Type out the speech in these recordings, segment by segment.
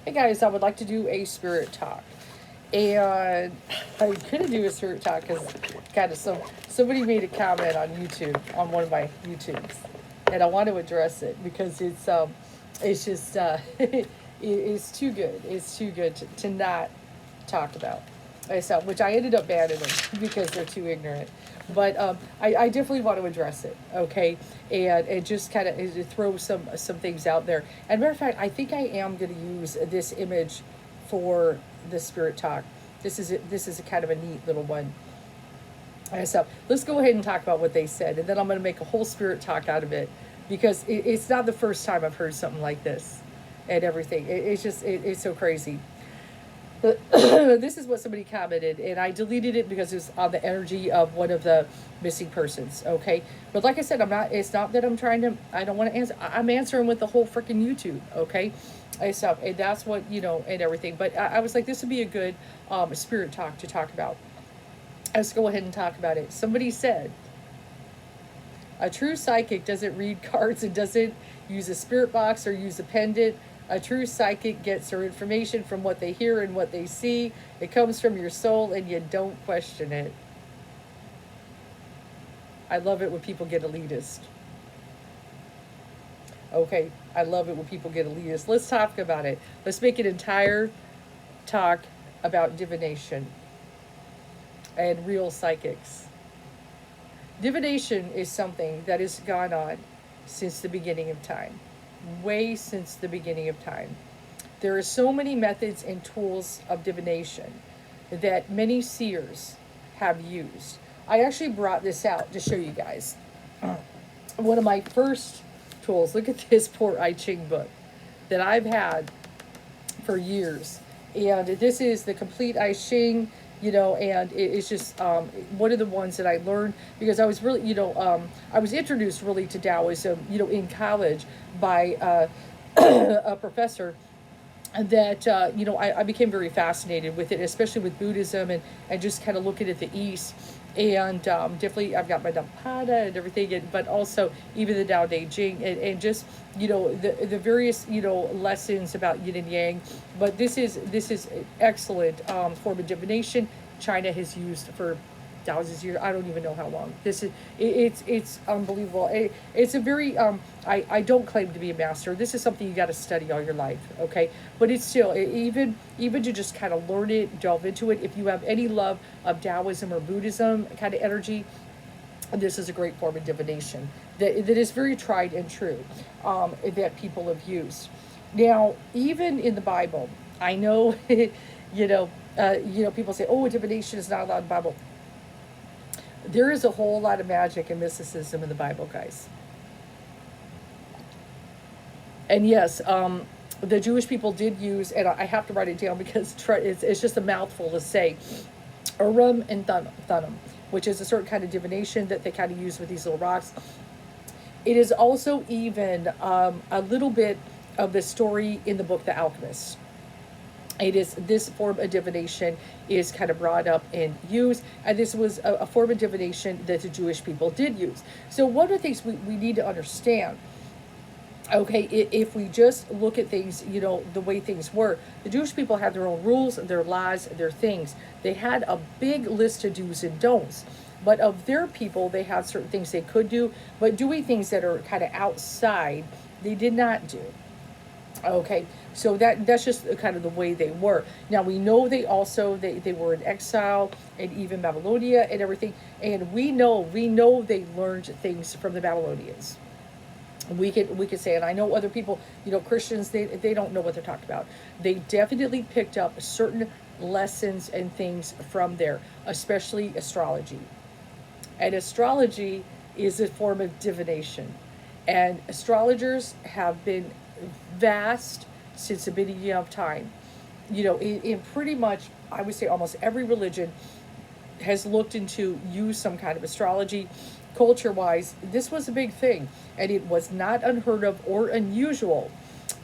hey guys, I would like to do a spirit talk. And I couldn't do a spirit talk because kind of somebody made a comment on YouTube, on one of my YouTubes, and I want to address it because it's just it's too good. It's too good to not talk about. So, which I ended up banning them because they're too ignorant. But I definitely want to address it, okay, and just kind of throw some things out there. And matter of fact, I think I am going to use this image for the spirit talk. This is a kind of a neat little one. So let's go ahead and talk about what they said, and then I'm going to make a whole spirit talk out of it because it's not the first time I've heard something like this and everything. It's just it's so crazy. This is what somebody commented, and I deleted it because it was on the energy of one of the missing persons. Okay, but like I said, I'm not. It's not that I'm trying to. I don't want to answer. I'm answering with the whole freaking YouTube. Okay, and stuff, and that's what and everything. But I was like, this would be a good spirit talk to talk about. Let's go ahead and talk about it. Somebody said a true psychic doesn't read cards and doesn't use a spirit box or use a pendant. A true psychic gets their information from what they hear and what they see. It comes from your soul and you don't question it. I love it when people get elitist. Okay, I love it when people get elitist. Let's talk about it. Let's make an entire talk about divination and real psychics. Divination is something that has gone on since the beginning of time. Way since the beginning of time. There are so many methods and tools of divination that many seers have used. I actually brought this out to show you guys. One of my first tools, look at this poor I Ching book that I've had for years. And this is the complete I Ching, and it's just one of the ones that I learned because I was really, I was introduced really to Taoism, in college by a professor that, I became very fascinated with it, especially with Buddhism and just kind of looking at the East. And definitely I've got my Dhammapada and everything, but also even the Tao Te Ching and just, the various, lessons about yin and yang. But this is an excellent form of divination China has used for thousands of years. I don't even know how long. This is it's unbelievable. It's a very I don't claim to be a master. This is something you got to study all your life, okay? But it's still even to just kind of learn it, delve into it. If you have any love of Taoism or Buddhism kind of energy, this is a great form of divination that is very tried and true, that people have used. Now, even in the Bible, I know, people say, "Oh, divination is not allowed in the Bible." There is a whole lot of magic and mysticism in the Bible, guys. And yes, the Jewish people did use, and I have to write it down because it's just a mouthful to say, Urim and Thummim, which is a certain kind of divination that they kind of use with these little rocks. It is also even a little bit of the story in the book The Alchemist. It is this form of divination is kind of brought up and used, and this was a form of divination that the Jewish people did use. So one of the things we need to understand, okay, if we just look at things, the way things were, the Jewish people had their own rules, their laws, their things. They had a big list of do's and don'ts. But of their people, they had certain things they could do, but doing things that are kind of outside, they did not do. Okay, so that's just kind of the way they were. Now we know they were in exile and even Babylonia and everything, and we know they learned things from the Babylonians. We could say, and I know other people, Christians, they don't know what they're talking about. They definitely picked up certain lessons and things from there, especially astrology. And astrology is a form of divination, and astrologers have been vast since the beginning of time. In pretty much, I would say almost every religion has looked into use some kind of astrology. Culture wise, this was a big thing, and it was not unheard of or unusual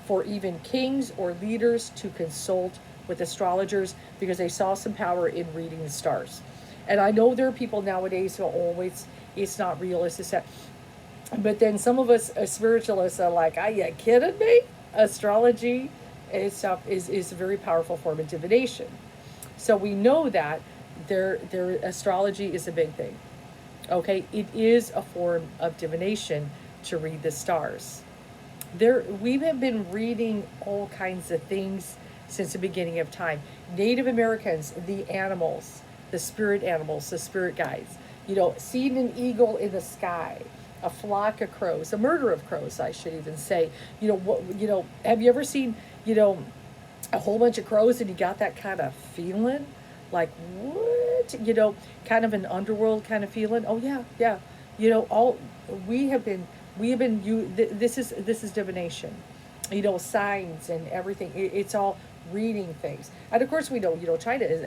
for even kings or leaders to consult with astrologers because they saw some power in reading the stars. And I know there are people nowadays who always, it's not real, it's just that. But then some of us spiritualists are like, are you kidding me? Astrology itself is a very powerful form of divination. So we know that their astrology is a big thing. Okay, it is a form of divination to read the stars. We have been reading all kinds of things since the beginning of time. Native Americans, the animals, the spirit guides. Seeing an eagle in the sky, a flock of crows, a murder of crows, I should even say. Have you ever seen, you know, a whole bunch of crows and you got that kind of feeling? Like, what? Kind of an underworld kind of feeling. Oh yeah, yeah. All we have been this is divination. Signs and everything. It's all reading things. And of course we know, China is,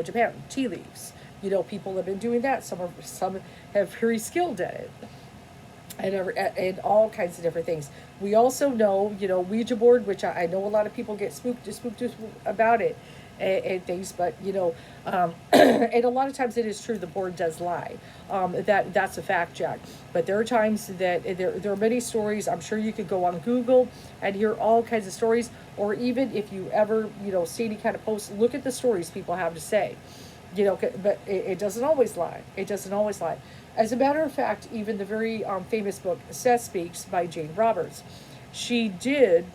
Japan, tea leaves. People have been doing that. Some have very skilled at it. And all kinds of different things. We also know, Ouija board, which I know a lot of people get spooked about it, and things, but and a lot of times it is true, the board does lie. That's a fact, Jack. But there are times that there are many stories. I'm sure you could go on Google and hear all kinds of stories, or even if you ever see any kind of post, look at the stories people have to say. But it doesn't always lie. It doesn't always lie. As a matter of fact, even the very famous book Seth Speaks by Jane Roberts, she did.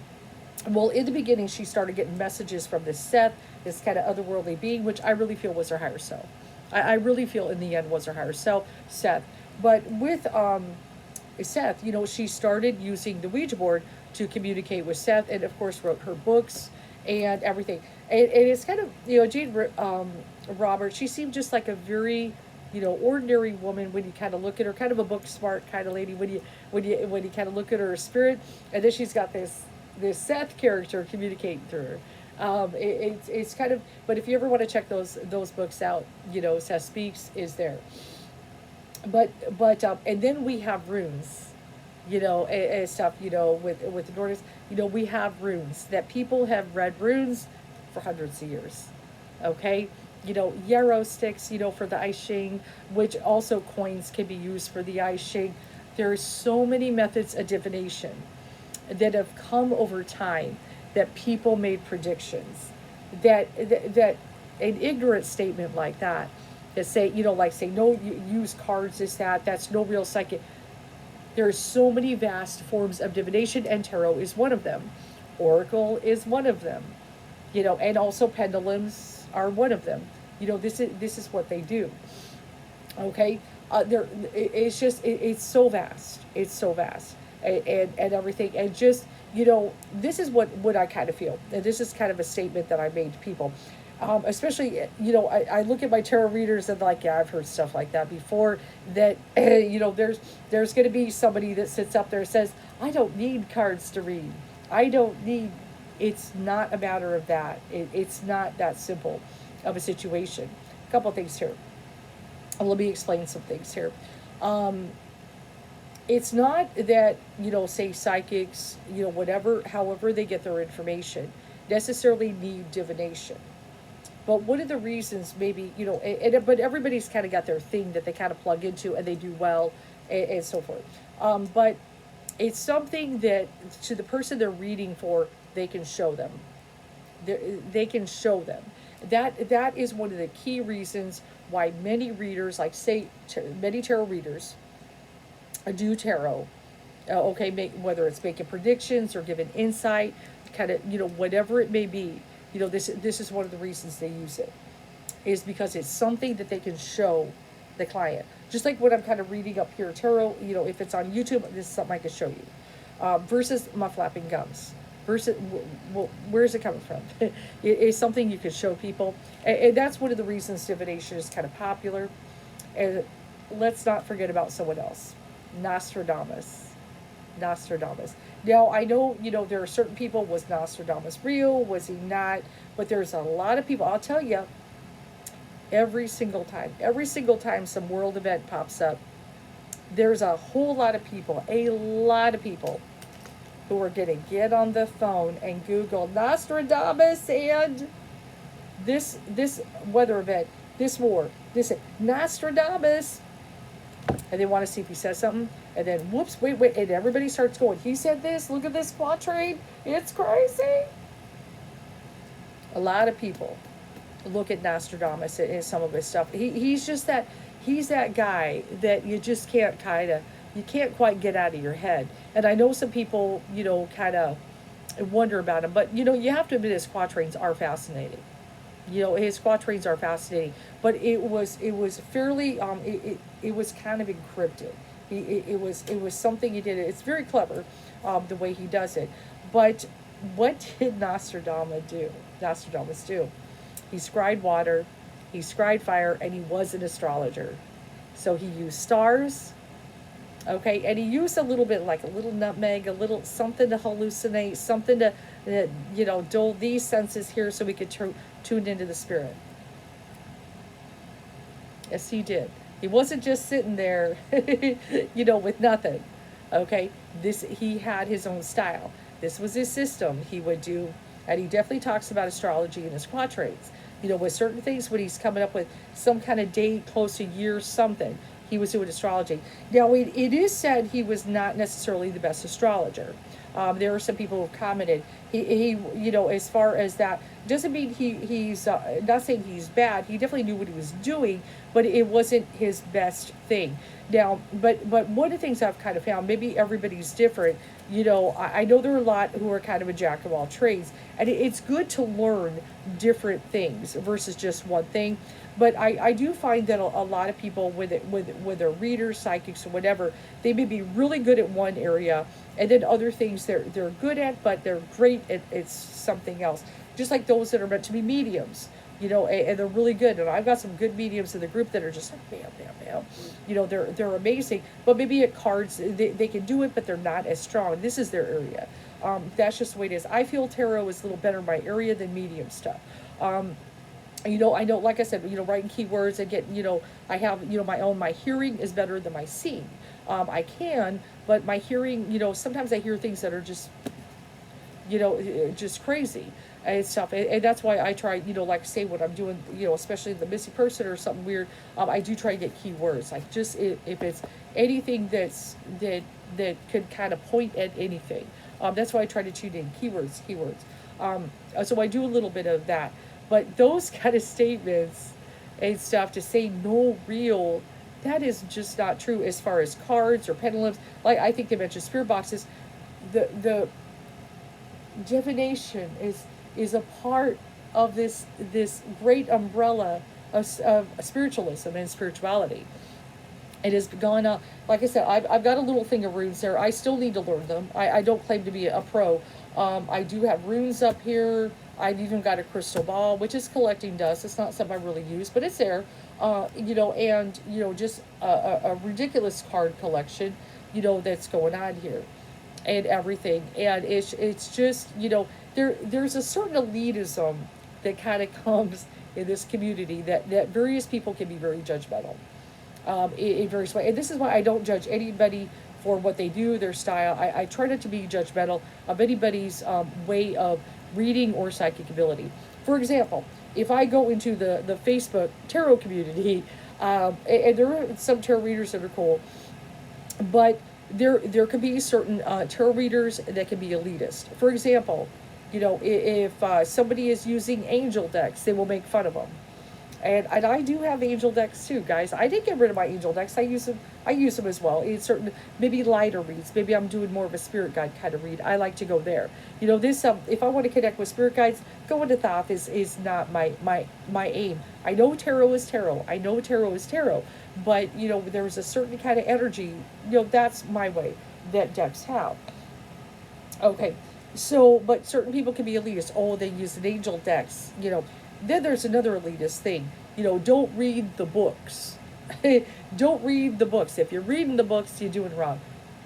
Well, in the beginning, she started getting messages from this Seth, this kind of otherworldly being, which I really feel was her higher self. I really feel in the end was her higher self, Seth. But with Seth, she started using the Ouija board to communicate with Seth, and of course wrote her books and everything. And it's kind of, Jane Roberts, she seemed just like a very, ordinary woman when you kind of look at her, kind of a book smart kind of lady when you kind of look at her spirit, and then she's got this Seth character communicating through her. It's kind of, but if you ever want to check those books out, Seth Speaks is there. But and then we have runes, and stuff, with the Nordics, we have runes that people have read runes for hundreds of years. Okay. Yarrow sticks, for the I Ching, which also coins can be used for the I Ching. There's so many methods of divination that have come over time that people made predictions that an ignorant statement like that say, like say, no, you use cards, that's no real psychic. There are so many vast forms of divination, and tarot is one of them. Oracle is one of them, and also pendulums are one of them. This is what they do. Okay, it's just it's so vast. It's so vast, and everything, and just this is what I kind of feel, and this is kind of a statement that I made to people, especially I look at my tarot readers and like, yeah, I've heard stuff like that before. That there's going to be somebody that sits up there and says, I don't need cards to read. I don't need. It's not a matter of that. It's not that simple of a situation. A couple of things here. Let me explain some things here. It's not that, say psychics, whatever, however they get their information, necessarily need divination. But one of the reasons maybe, but everybody's kind of got their thing that they kind of plug into and they do well, and so forth. But it's something that to the person they're reading for, they can show them. They can show them. That is one of the key reasons why many readers, like say many tarot readers, do tarot. Whether it's making predictions or giving insight, kind of whatever it may be. This is one of the reasons they use it, is because it's something that they can show the client. Just like what I'm kind of reading up here, tarot. If it's on YouTube, this is something I can show you. Versus my flapping gums. Versus, well, where is it coming from? It's something you can show people, and that's one of the reasons divination is kind of popular. And let's not forget about someone else, Nostradamus. Now I know there are certain people. Was Nostradamus real? Was he not? But there's a lot of people. I'll tell you. Every single time some world event pops up, there's a lot of people who are going to get on the phone and Google Nostradamus and this weather event, this war, this Nostradamus, and they want to see if he says something, and then whoops, wait, and everybody starts going, he said this, look at this quatrain, it's crazy. A lot of people look at Nostradamus and some of his stuff. He's just that, he's that guy that you just can't kind of, you can't quite get out of your head. And I know some people, kind of wonder about him, but you have to admit his quatrains are fascinating. His quatrains are fascinating, but it was fairly it was kind of encrypted. It was something he did. It's very clever, the way he does it. But what did Nostradamus do? He scried water, he scried fire, and he was an astrologer. So he used stars, okay, and he used a little bit, like a little nutmeg, a little something to hallucinate, something to, dull these senses here so we could tune into the spirit. Yes, he did. He wasn't just sitting there, with nothing. Okay, he had his own style. This was his system. He would do, and he definitely talks about astrology in his quatrains. With certain things, when he's coming up with some kind of date, close to year, something, he was doing astrology. Now, it is said he was not necessarily the best astrologer. There are some people who've commented. He as far as that, doesn't mean he's not saying he's bad. He definitely knew what he was doing, but it wasn't his best thing. Now, but one of the things I've kind of found, maybe everybody's different. I know there are a lot who are kind of a jack of all trades, and it's good to learn different things versus just one thing. But I do find that a lot of people with their readers, psychics, or whatever, they may be really good at one area, and then other things they're good at, but they're great at it's something else. Just like those that are meant to be mediums, and they're really good. And I've got some good mediums in the group that are just like bam, bam, bam. They're amazing. But maybe at cards they can do it, but they're not as strong. This is their area. That's just the way it is. I feel tarot is a little better in my area than medium stuff. I know, like I said, writing keywords and get, I have, my hearing is better than my seeing. I can, but my hearing, sometimes I hear things that are just crazy and stuff. And that's why I try, like say what I'm doing, especially the missing person or something weird. I do try to get keywords, like just if it's anything that could kind of point at anything. That's why I try to tune in keywords. So I do a little bit of that. But those kind of statements and stuff to say no real, that is just not true as far as cards or pendulums. Like I think they mentioned spirit boxes. The divination is a part of this great umbrella of spiritualism and spirituality. It has gone up. Like I said, I've got a little thing of runes there. I still need to learn them. I don't claim to be a pro. I do have runes up here. I've even got a crystal ball, which is collecting dust. It's not something I really use, but it's there. And just a ridiculous card collection, that's going on here, and everything. And it's just, there's a certain elitism that kind of comes in this community that various people can be very judgmental. In various ways. And this is why I don't judge anybody for what they do, their style. I try not to be judgmental of anybody's way of reading or psychic ability. For example, if I go into the Facebook tarot community, and there are some tarot readers that are cool, but there can be certain tarot readers that can be elitist. For example, if somebody is using angel decks, they will make fun of them. And I do have angel decks too, guys. I didn't get rid of my angel decks. I use them as well. In certain, maybe lighter reads. Maybe I'm doing more of a spirit guide kind of read. I like to go there. This if I want to connect with spirit guides, going to Thoth is not my aim. I know tarot is tarot. But there's a certain kind of energy. That's my way that decks have. Okay, so but certain people can be elitist. Oh, they use an angel decks. Then there's another elitist thing. Don't read the books. Don't read the books. If you're reading the books, you're doing wrong.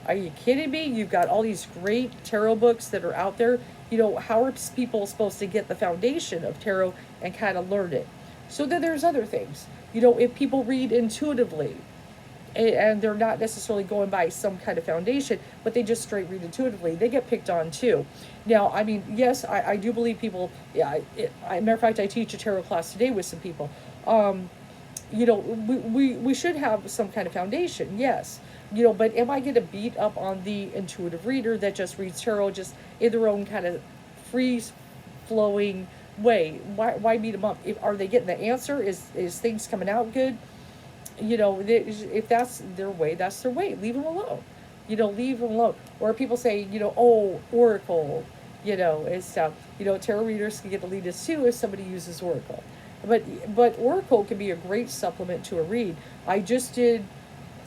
Are you kidding me? You've got all these great tarot books that are out there. How are people supposed to get the foundation of tarot and kind of learn it? So then there's other things. If people read intuitively, and they're not necessarily going by some kind of foundation, but they just straight read intuitively, they get picked on too. Now, I mean, yes, I do believe people, matter of fact, I teach a tarot class today with some people. We should have some kind of foundation, yes. But am I going to beat up on the intuitive reader that just reads tarot just in their own kind of free flowing, way. Why beat them up? Are they getting the answer? Is things coming out good? If that's their way, that's their way. Leave them alone. Leave them alone. Or people say, oh, Oracle, and stuff. Tarot readers can get the lead us too if somebody uses Oracle. But Oracle can be a great supplement to a read. I just did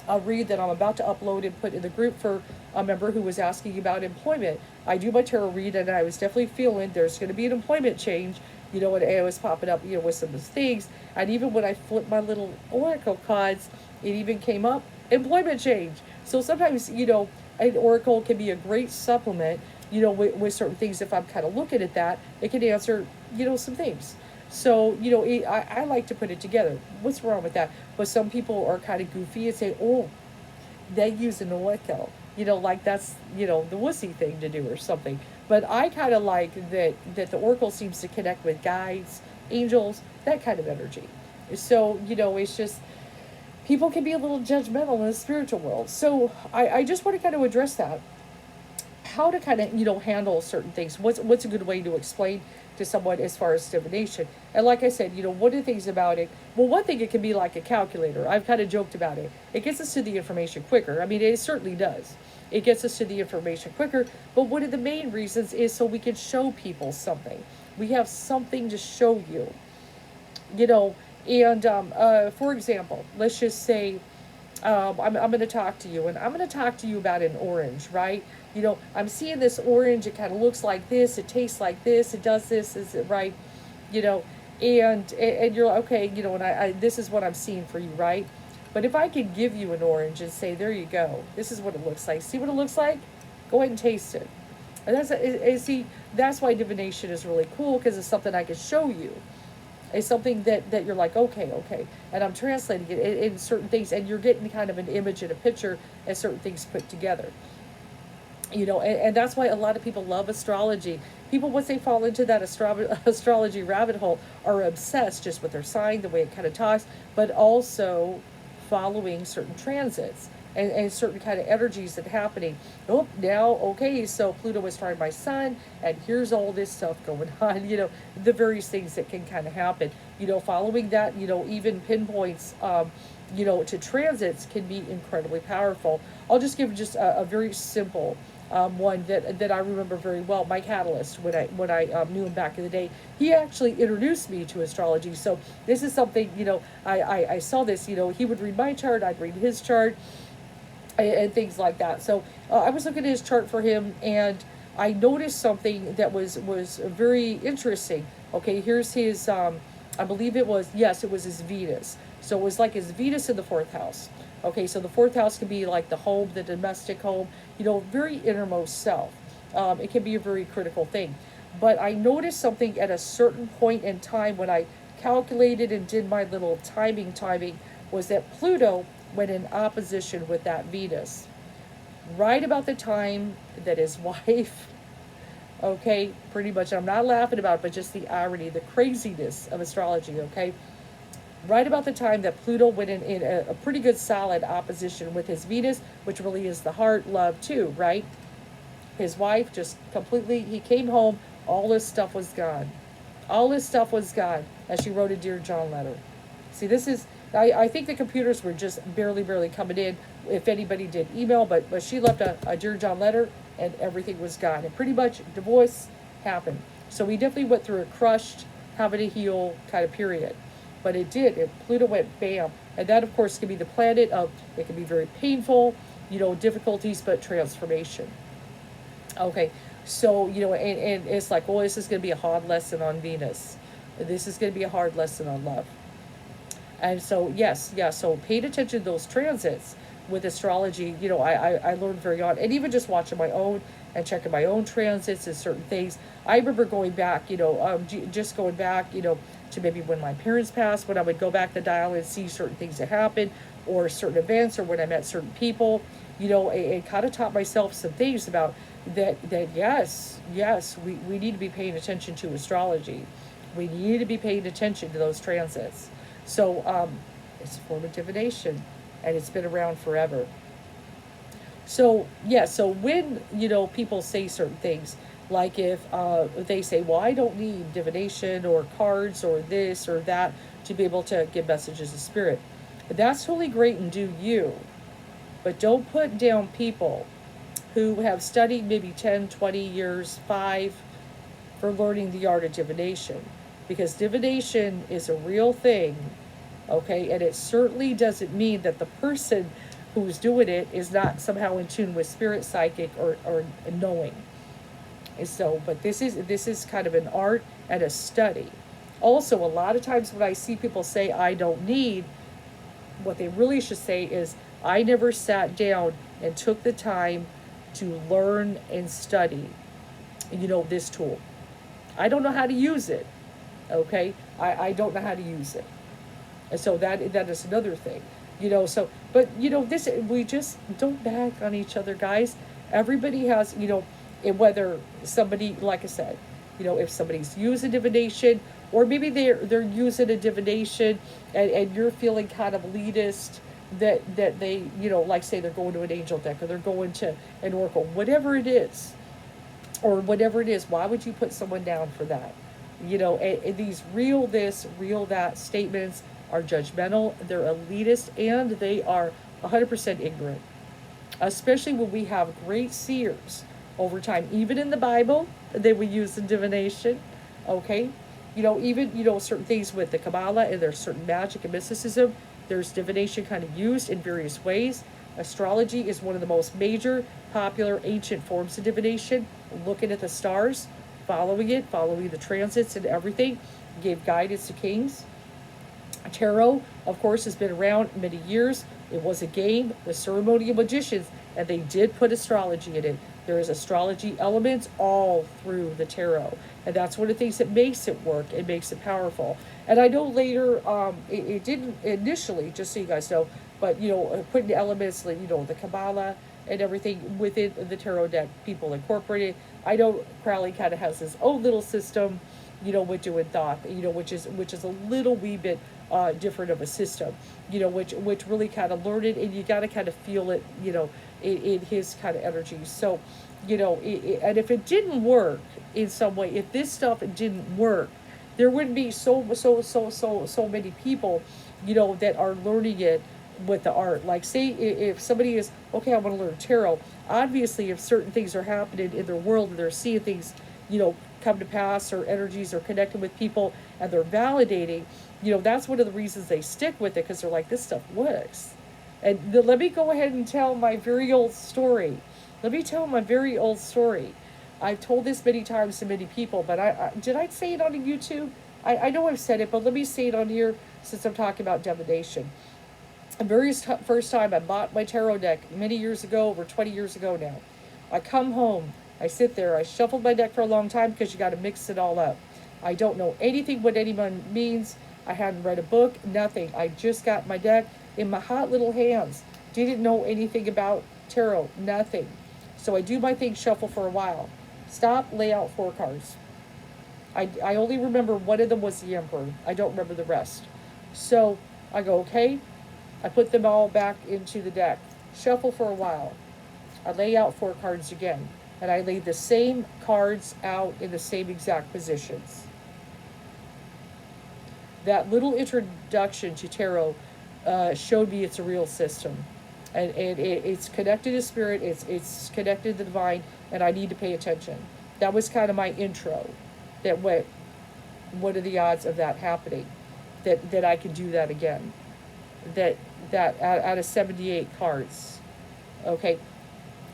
a read that I'm about to upload and put in the group for a member who was asking about employment. I do my tarot read, and I was definitely feeling there's going to be an employment change, and it was popping up, with some of those things. And even when I flipped my little Oracle cards, it even came up, employment change. So sometimes, an Oracle can be a great supplement, with certain things. If I'm kind of looking at that, it can answer, some things. So, I like to put it together. What's wrong with that? But some people are kind of goofy and say, oh, they use an Oracle. Like that's, the wussy thing to do or something. But I kind of like that the Oracle seems to connect with guides, angels, that kind of energy. So, it's just, people can be a little judgmental in the spiritual world. So I just want to kind of address that. How to kind of, handle certain things. What's a good way to explain to someone as far as divination? And like I said, what are the things about it? Well, one thing, it can be like a calculator. I've kind of joked about it. It gets us to the information quicker. I mean, it certainly does. It gets us to the information quicker. But one of the main reasons is so we can show people something. We have something to show you. And for example, let's just say I'm going to talk to you, and I'm going to talk to you about an orange, right? I'm seeing this orange. It kind of looks like this. It tastes like this. It does this. Is it right? And you're like, okay, and I this is what I'm seeing for you, right? But if I could give you an orange and say, there you go. This is what it looks like. See what it looks like? Go ahead and taste it. And see, that's why divination is really cool, because it's something I can show you. It's something that you're like, okay. And I'm translating it in certain things, and you're getting kind of an image and a picture and certain things put together. And that's why a lot of people love astrology. People, once they fall into that astrology rabbit hole, are obsessed just with their sign, the way it kind of talks, but also following certain transits and certain kind of energies that are happening. Oh, now, okay, so Pluto is trying my sun, and here's all this stuff going on, the various things that can kind of happen. Following that, even pinpoints, to transits can be incredibly powerful. I'll just give just a very simple one that I remember very well. My catalyst, when I knew him back in the day, he actually introduced me to astrology. So this is something, I saw this, he would read my chart, I'd read his chart, and things like that. So I was looking at his chart for him, and I noticed something that was very interesting. Okay, here's his, I believe it was his Venus. So it was like his Venus in the 4th house. Okay, so the 4th house can be like the home, the domestic home, very innermost self. It can be a very critical thing. But I noticed something at a certain point in time when I calculated and did my little timing, was that Pluto went in opposition with that Venus. Right about the time that his wife, okay, pretty much, I'm not laughing about it, but just the irony, the craziness of astrology, okay? Right about the time that Pluto went in a pretty good solid opposition with his Venus, which really is the heart, love too, right? His wife just completely, he came home, all his stuff was gone. All his stuff was gone, as she wrote a Dear John letter. See, this is, I think the computers were just barely coming in, if anybody did email, but she left a Dear John letter, and everything was gone. And pretty much divorce happened. So we definitely went through a crushed, having to heal kind of period. But it did. Pluto went bam. And that, of course, can be the planet of, it can be very painful, difficulties, but transformation. Okay, so, and it's like, well, this is going to be a hard lesson on Venus. This is going to be a hard lesson on love. And so, so paying attention to those transits with astrology, I learned very on. And even just watching my own and checking my own transits and certain things. I remember going back, just going back, to maybe when my parents passed, when I would go back the dial and see certain things that happened, or certain events, or when I met certain people, and kind of taught myself some things about that yes, we need to be paying attention to astrology. We need to be paying attention to those transits. So it's a form of divination, and it's been around forever. So, so when, people say certain things, Like if they say, well, I don't need divination or cards or this or that to be able to give messages of spirit. That's totally great and do you. But don't put down people who have studied maybe 10, 20 years, 5, for learning the art of divination. Because divination is a real thing, okay? And it certainly doesn't mean that the person who's doing it is not somehow in tune with spirit, psychic, or knowing. And so, but this is kind of an art and a study. Also, a lot of times when I see people say I don't need, what they really should say is I never sat down and took the time to learn and study, this tool. I don't know how to use it. Okay, I don't know how to use it, and so that is another thing. So but this, we just don't bag on each other, guys. Everybody has, and whether somebody, like I said, if somebody's using divination, or maybe they're using a divination, and you're feeling kind of elitist, that they, like say they're going to an angel deck or they're going to an oracle, whatever it is, or whatever it is. Why would you put someone down for that? These real this, real that statements are judgmental, they're elitist, and they are 100% ignorant. Especially when we have great seers over time. Even in the Bible, they would use the divination. Okay? Even, certain things with the Kabbalah, and there's certain magic and mysticism, there's divination kind of used in various ways. Astrology is one of the most major, popular, ancient forms of divination. Looking at the stars, following the transits and everything, gave guidance to kings. Tarot, of course, has been around many years. It was a game, the ceremony of magicians, and they did put astrology in it. There is astrology elements all through the tarot, and that's one of the things that makes it work. It makes it powerful. And I know later, it didn't initially, just so you guys know, but putting the elements, like the Kabbalah and everything within the tarot deck, people incorporated. I know Crowley kind of has his own little system, with doing thought, which is a little wee bit different of a system, which really kind of learned it, and you got to kind of feel it, in his kind of energy. So, and if it didn't work in some way, if this stuff didn't work, there wouldn't be so many people, that are learning it with the art. Like, say if somebody is, okay, I want to learn tarot. Obviously, if certain things are happening in their world and they're seeing things, come to pass, or energies are connecting with people and they're validating, that's one of the reasons they stick with it, because they're like, this stuff works. And let me go ahead and tell my very old story. Let me tell my very old story. I've told this many times to many people, but did I say it on YouTube? I know I've said it, but let me say it on here since I'm talking about divination. The very first time I bought my tarot deck many years ago, over 20 years ago now. I come home, I sit there, I shuffled my deck for a long time because you got to mix it all up. I don't know anything what anyone means. I hadn't read a book, nothing. I just got my deck in my hot little hands. Didn't know anything about tarot, nothing. So I do my thing, shuffle for a while. Stop, lay out 4 cards. I only remember one of them was the Emperor. I don't remember the rest. So I go, okay. I put them all back into the deck. Shuffle for a while. I lay out 4 cards again. And I lay the same cards out in the same exact positions. That little introduction to tarot showed me it's a real system. And it's connected to spirit, it's connected to the divine, and I need to pay attention. That was kind of my intro. That what are the odds of that happening? That I can do that again. That out of 78 cards. Okay.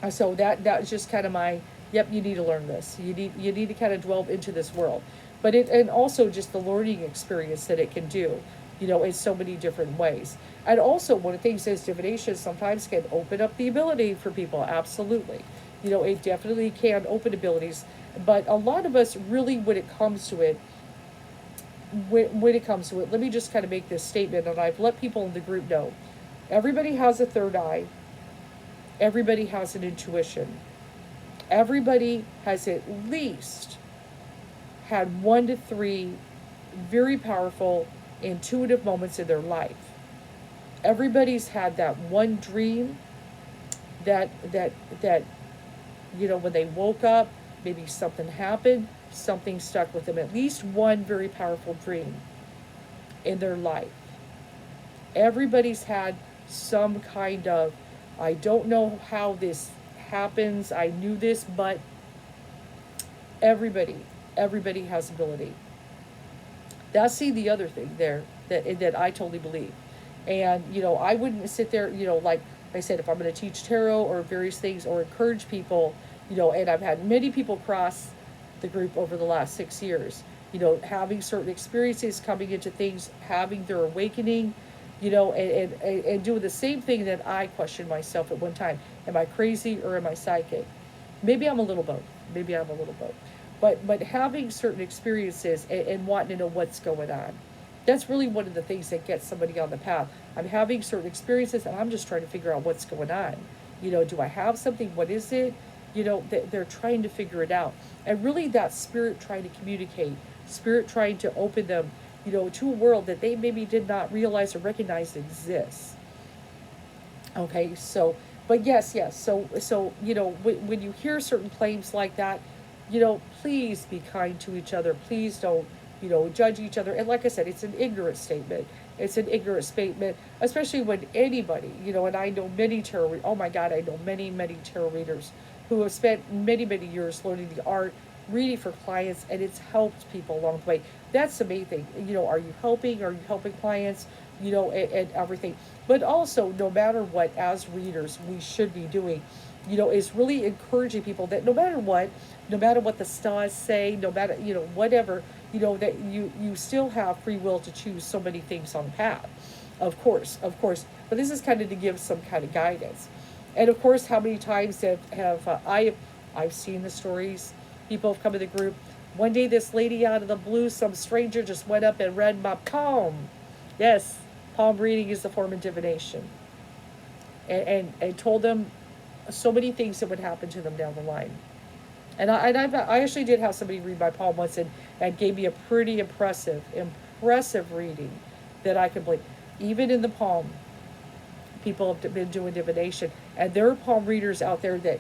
So that's just kind of my, yep, you need to learn this. You need to kind of delve into this world. But and also just the learning experience that it can do, in so many different ways. And also one of the things is divination sometimes can open up the ability for people. Absolutely. It definitely can open abilities. But a lot of us really, when it comes to it, let me just kind of make this statement, and I've let people in the group know. Everybody has a third eye. Everybody has an intuition. Everybody has at least had 1 to 3 very powerful, intuitive moments in their life. Everybody's had that one dream that when they woke up, maybe something happened, something stuck with them, at least one very powerful dream in their life. Everybody's had some kind of, I don't know how this happens, I knew this, but everybody, everybody has ability. That's the other thing there that I totally believe. And, I wouldn't sit there, like I said, if I'm going to teach tarot or various things or encourage people, and I've had many people cross the group over the last 6 years, having certain experiences, coming into things, having their awakening, and doing the same thing that I questioned myself at one time. Am I crazy or am I psychic? Maybe I'm a little both. Maybe I'm a little both. But having certain experiences and wanting to know what's going on. That's really one of the things that gets somebody on the path. I'm having certain experiences and I'm just trying to figure out what's going on. Do I have something? What is it? They're trying to figure it out. And really that spirit trying to communicate, spirit trying to open them, to a world that they maybe did not realize or recognize exists. Okay, so, but yes. So, when you hear certain claims like that, please be kind to each other. Please don't, judge each other. And like I said, it's an ignorant statement. It's an ignorant statement, especially when anybody, and I know many tarot, oh my God, I know many, many tarot readers who have spent many, many years learning the art, reading for clients, and it's helped people along the way. That's the main thing. Are you helping? Are you helping clients? And everything. But also, no matter what, as readers, we should be doing, is really encouraging people that no matter what the stars say, no matter, whatever, that you still have free will to choose so many things on the path. Of course. But this is kind of to give some kind of guidance. And of course, how many times I've seen the stories. People have come to the group. One day, this lady out of the blue, some stranger just went up and read my palm. Yes, palm reading is the form of divination. And told them so many things that would happen to them down the line. And I actually did have somebody read my palm once and gave me a pretty impressive reading that I could believe. Even in the palm, people have been doing divination. And there are palm readers out there that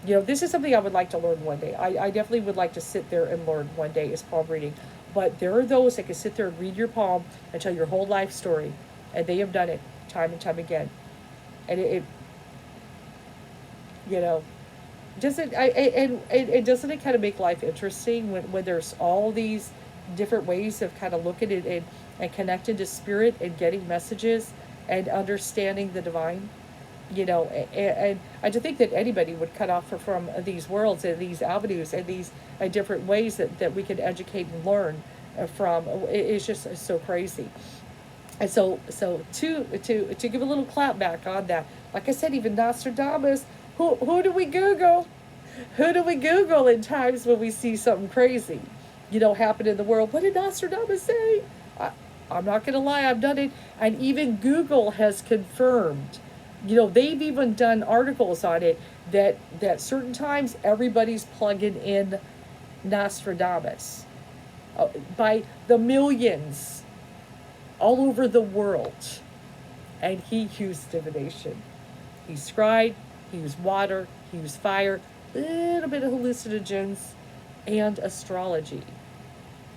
this is something I would like to learn one day. I definitely would like to sit there and learn one day is palm reading. But there are those that can sit there and read your palm and tell your whole life story. And they have done it time and time again. And doesn't it kind of make life interesting when there's all these different ways of kind of looking at it and connecting to spirit and getting messages and understanding the divine? And I just think that anybody would cut off from these worlds and these avenues and these different ways that we can educate and learn from. It's just so crazy. And so to give a little clap back on that, like I said, even Nostradamus, who do we Google? Who do we Google in times when we see something crazy, happen in the world? What did Nostradamus say? I'm not going to lie, I've done it. And even Google has confirmed. They've even done articles on it that certain times everybody's plugging in Nostradamus by the millions all over the world. And he used divination. He scryed, he used water, he used fire, a little bit of hallucinogens, and astrology.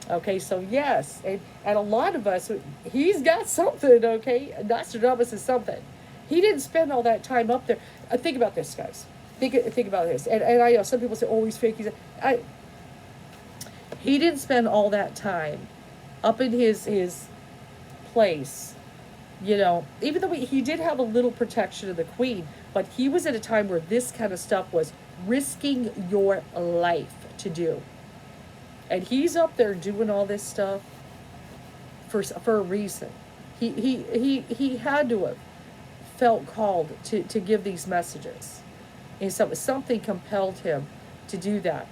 Okay, so yes, and a lot of us, he's got something, okay? Nostradamus is something. He didn't spend all that time up there. Think about this, guys. Think about this. And I know some people say, oh, he's fake. He didn't spend all that time up in his place, even though he did have a little protection of the queen, but he was at a time where this kind of stuff was risking your life to do. And he's up there doing all this stuff for a reason. He had to have felt called to give these messages. And so something compelled him to do that.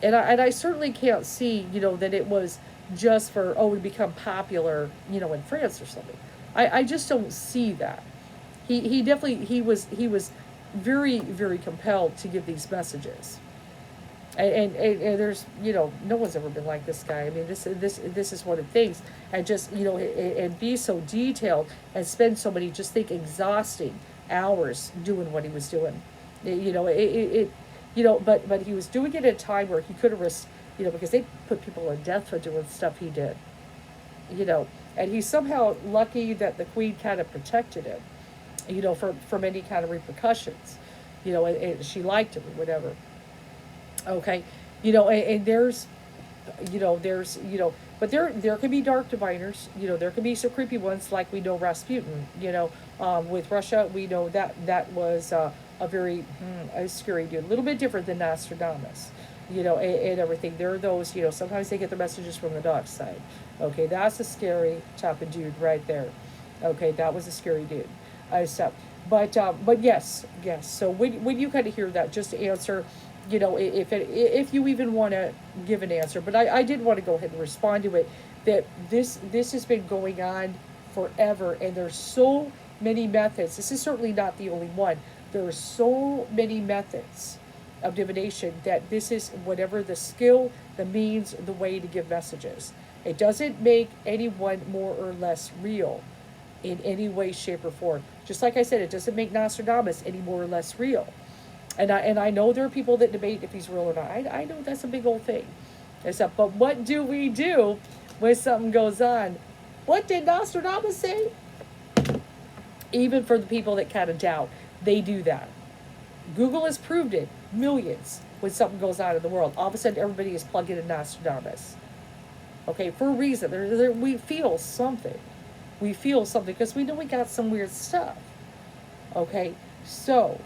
And I certainly can't see, that it was just for, to become popular, in France or something. I just don't see that. He definitely, he was very, very compelled to give these messages. And there's, no one's ever been like this guy. I mean, this is one of the things. And just, and be so detailed and spend so many, just think, exhausting hours doing what he was doing. He but he was doing it at a time where he could have risked, because they put people in death for doing stuff he did, and he's somehow lucky that the queen kind of protected him, from any kind of repercussions, and she liked him or whatever. Okay, and but there can be dark diviners. There can be some creepy ones, like we know Rasputin. With Russia, we know that was a very a scary dude, a little bit different than Nostradamus. And everything. There are those. Sometimes they get their messages from the dark side. Okay, that's a scary type of dude right there. Okay, that was a scary dude. So, but yes. So when you kind of hear that, just to answer, if you even want to give an answer, but I did want to go ahead and respond to it, that this has been going on forever, and there's so many methods. This is certainly not the only one. There are so many methods of divination that this is whatever the skill, the means, the way to give messages. It doesn't make anyone more or less real in any way, shape, or form. Just like I said, it doesn't make Nostradamus any more or less real. And I know there are people that debate if he's real or not. I know that's a big old thing. But what do we do when something goes on? What did Nostradamus say? Even for the people that kind of doubt, they do that. Google has proved it. Millions. When something goes on in the world, all of a sudden everybody is plugging in Nostradamus. Okay, for a reason. We feel something. We feel something because we know we got some weird stuff. Okay, so,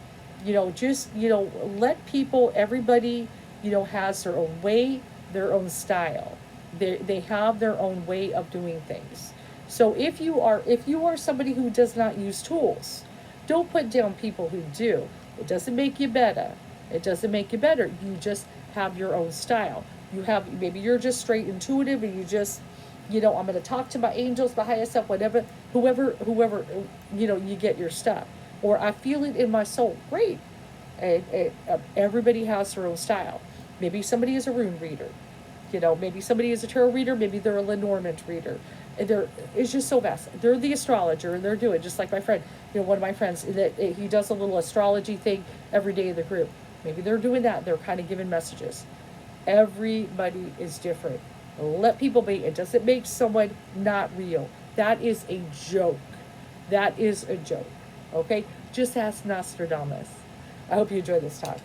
let people, everybody, has their own way, their own style. They have their own way of doing things. So if you are somebody who does not use tools, don't put down people who do. It doesn't make you better. It doesn't make you better. You just have your own style. Maybe you're just straight intuitive, and you just, I'm going to talk to my angels, my higher self, whatever, whoever, you get your stuff. Or I feel it in my soul. Great. And everybody has their own style. Maybe somebody is a rune reader. Maybe somebody is a tarot reader. Maybe they're a Lenormand reader. And it's just so vast. They're the astrologer, and they're doing just like my friend. One of my friends, that he does a little astrology thing every day in the group. Maybe they're doing that. They're kind of giving messages. Everybody is different. Let people be. It doesn't make someone not real. That is a joke. That is a joke. Okay? Just ask Nostradamus. I hope you enjoyed this talk.